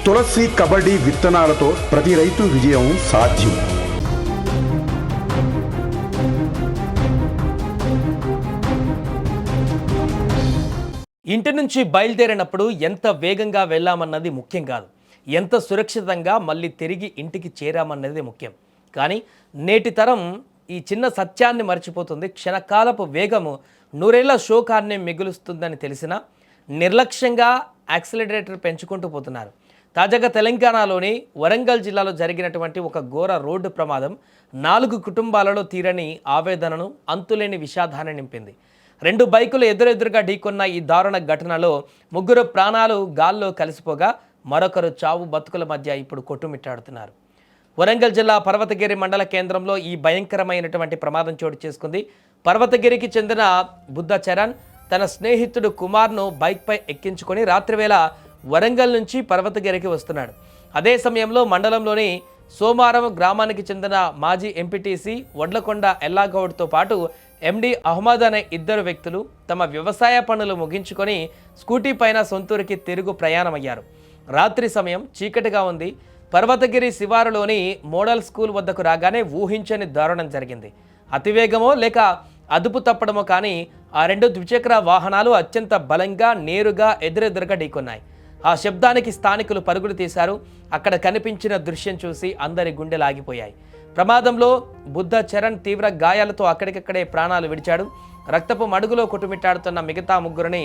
తులసి కబడ్డీ విత్తనాలతో ప్రతి రైతు విజయం సాధ్యం. ఇంటి నుంచి బయలుదేరినప్పుడు ఎంత వేగంగా వెళ్ళామన్నది ముఖ్యం కాదు, ఎంత సురక్షితంగా మళ్ళీ తిరిగి ఇంటికి చేరామన్నది ముఖ్యం. కానీ నేటి తరం ఈ చిన్న సత్యాన్ని మర్చిపోతుంది. క్షణకాలపు వేగము నూరేళ్ల శోకాన్ని మిగులుస్తుందని తెలిసినా నిర్లక్ష్యంగా యాక్సిలరేటర్ పెంచుకుంటూ పోతున్నారు. తాజాగా తెలంగాణలోని వరంగల్ జిల్లాలో జరిగినటువంటి ఒక ఘోర రోడ్డు ప్రమాదం 4 కుటుంబాలలో తీరని ఆవేదనను, అంతులేని విషాదాన్ని నింపింది. 2 బైకులు ఎదురెదురుగా ఢీకొన్న ఈ దారుణ ఘటనలో 3 ప్రాణాలు గాల్లో కలిసిపోగా మరొకరు చావు బతుకుల మధ్య ఇప్పుడు కొట్టుమిట్టాడుతున్నారు. వరంగల్ జిల్లా పర్వతగిరి మండల కేంద్రంలో ఈ భయంకరమైనటువంటి ప్రమాదం చోటు చేసుకుంది. పర్వతగిరికి చెందిన బుద్ధ చరణ్ తన స్నేహితుడు కుమార్ను బైక్పై ఎక్కించుకొని రాత్రివేళ వరంగల్ నుంచి పర్వతగిరికి వస్తున్నాడు. అదే సమయంలో మండలంలోని సోమారం గ్రామానికి చెందిన మాజీ ఎంపీటీసీ వడ్లకొండ ఎల్లాగౌడ్తో పాటు ఎండి అహ్మద్ అనే 2 వ్యక్తులు తమ వ్యవసాయ పనులు ముగించుకొని స్కూటీ పైన సొంతూరికి తిరుగు ప్రయాణమయ్యారు. రాత్రి సమయం చీకటిగా ఉంది. పర్వతగిరి శివారులోని మోడల్ స్కూల్ వద్దకు రాగానే ఊహించని దారుణం జరిగింది. అతివేగమో లేక అదుపు తప్పడమో కానీ ఆ 2 ద్విచక్ర వాహనాలు అత్యంత బలంగా నేరుగా ఎదురెదురుగా ఢీకొన్నాయి. ఆ శబ్దానికి స్థానికులు పరుగులు తీశారు. అక్కడ కనిపించిన దృశ్యం చూసి అందరి గుండెలు ఆగిపోయాయి. ప్రమాదంలో బుద్ధ చరణ్ తీవ్ర గాయాలతో అక్కడికక్కడే ప్రాణాలు విడిచాడు. రక్తపు మడుగులో కొట్టుమిట్టాడుతున్న మిగతా 3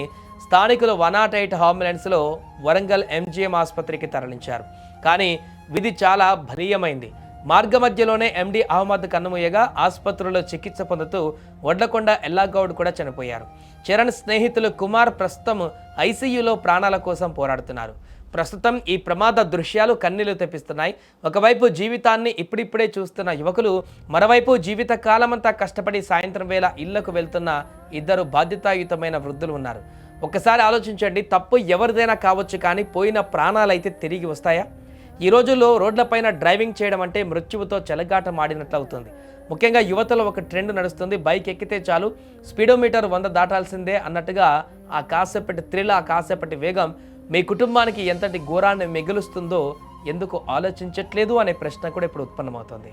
స్థానికులు 108 అంబులెన్స్లో వరంగల్ ఎంజీఎం ఆసుపత్రికి తరలించారు. కానీ విధి చాలా బలీయమైంది. మార్గమధ్యలోనే ఎండి అహ్మద్ కన్నుమూయగా ఆసుపత్రిలో చికిత్స పొందుతూ వడ్లకొండ ఎల్లాగౌడ్ కూడా చనిపోయారు. చరణ్ స్నేహితులు కుమార్ ప్రస్తుతం ఐసీయూలో ప్రాణాల కోసం పోరాడుతున్నారు. ప్రస్తుతం ఈ ప్రమాద దృశ్యాలు కన్నీళ్లు తెప్పిస్తున్నాయి. ఒకవైపు జీవితాన్ని ఇప్పుడిప్పుడే చూస్తున్న యువకులు, మరోవైపు జీవిత కాలమంతా కష్టపడి సాయంత్రం వేళ ఇళ్లకు వెళ్తున్న 2 బాధ్యతాయుతమైన వృద్ధులు ఉన్నారు. ఒక్కసారి ఆలోచించండి, తప్పు ఎవరిదైనా కావచ్చు, కానీ పోయిన ప్రాణాలైతే తిరిగి వస్తాయా? ఈ రోజుల్లో రోడ్లపైన డ్రైవింగ్ చేయడం అంటే మృత్యువుతో చెలగాట మాడినట్లు అవుతుంది. ముఖ్యంగా యువతలో ఒక ట్రెండ్ నడుస్తుంది. బైక్ ఎక్కితే చాలు స్పీడోమీటర్ 100 దాటాల్సిందే అన్నట్టుగా ఆ కాసేపటి థ్రిల్, ఆ కాసేపటి వేగం మీ కుటుంబానికి ఎంతటి ఘోరాన్ని మిగులుస్తుందో ఎందుకు ఆలోచించట్లేదు అనే ప్రశ్న కూడా ఇప్పుడు ఉత్పన్నమవుతుంది.